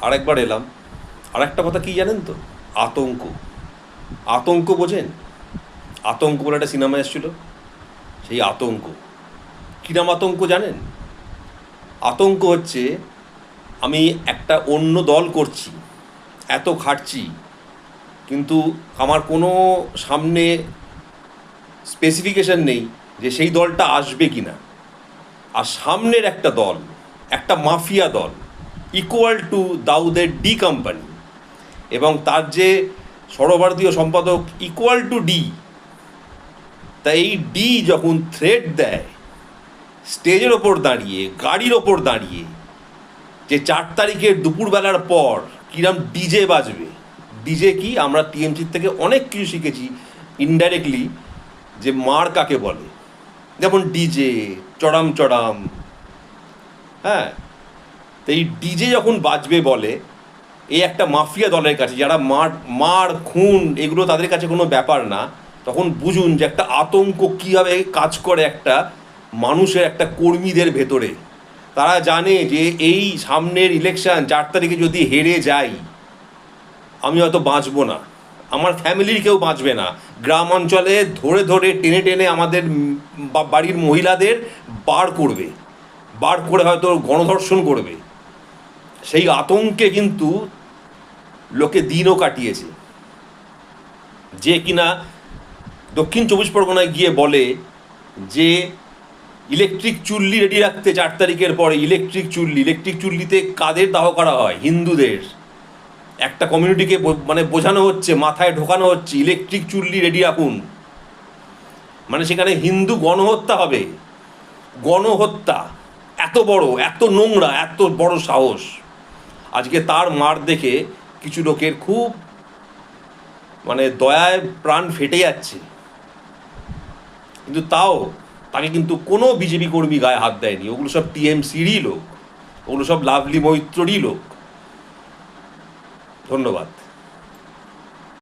আরেকবার এলাম। আর একটা কথা কি জানেন তো? আতঙ্ক। আতঙ্ক বোঝেন? আতঙ্ক বলে একটা সিনেমা এসেছিল, সেই আতঙ্ক। কিরাম আতঙ্ক জানেন? আতঙ্ক হচ্ছে আমি একটা অন্য দল করছি, এত খাটছি, কিন্তু আমার কোনো সামনে স্পেসিফিকেশন নেই যে সেই দলটা আসবে কি না। আর সামনের একটা দল, একটা মাফিয়া দল, ইকুয়াল টু দাউদের ডি কোম্পানি, এবং তার যে সর্বভারতীয় সম্পাদক ইকুয়াল টু ডি। তাই এই ডি যখন থ্রেট দেয় স্টেজের ওপর দাঁড়িয়ে, গাড়ির ওপর দাঁড়িয়ে, যে 4 তারিখের দুপুরবেলার পর কিরম ডিজে বাজবে। ডিজে কি, আমরা টিএমসির থেকে অনেক কিছু শিখেছি ইনডাইরেক্টলি, যে মার কাকে বলে, যেমন ডিজে, চড়াম চড়াম। হ্যাঁ, তো এই ডিজে যখন বাজবে বলে, এই একটা মাফিয়া দলের কাছে, যারা মার খুন এগুলো তাদের কাছে কোনো ব্যাপার না, তখন বুঝুন যে একটা আতঙ্ক কীভাবে কাজ করে একটা মানুষের, একটা কর্মীদের ভেতরে। তারা জানে যে এই সামনের ইলেকশন 4 তারিখে যদি হেরে যাই, আমি হয়তো বাঁচবো না, আমার ফ্যামিলির কেউ বাঁচবে না। গ্রাম অঞ্চলে ধরে ধরে টেনে টেনে আমাদের বাড়ির মহিলাদের বার করে হয়তো গণধর্ষণ করবে। সেই আতঙ্কে কিন্তু লোকে দিনও কাটিয়েছে। যে কিনা দক্ষিণ 24 পরগনায় গিয়ে বলে যে ইলেকট্রিক চুল্লি রেডি রাখতে 4 তারিখের পরে, ইলেকট্রিক চুল্লিতে কাদের দাহ করা হয়? হিন্দুদের। একটা কমিউনিটিকে মানে বোঝানো হচ্ছে, মাথায় ঢোকানো হচ্ছে ইলেকট্রিক চুল্লি রেডি রাখুন, মানে সেখানে হিন্দু গণহত্যা হবে। গণহত্যা! এত বড়, এত নোংরা, এত বড় সাহস! আজকে তার মার দেখে কিছু লোকের খুব মানে দয়ায় প্রাণ ফেটে যাচ্ছে, কিন্তু তাও তাকে কিন্তু কোনো বিজেপি কর্মী গায়ে হাত দেয়নি। ওগুলো সব টিএমসিরই লোক, ওগুলো সব লাভলি মৈত্ররই লোক। ধন্যবাদ।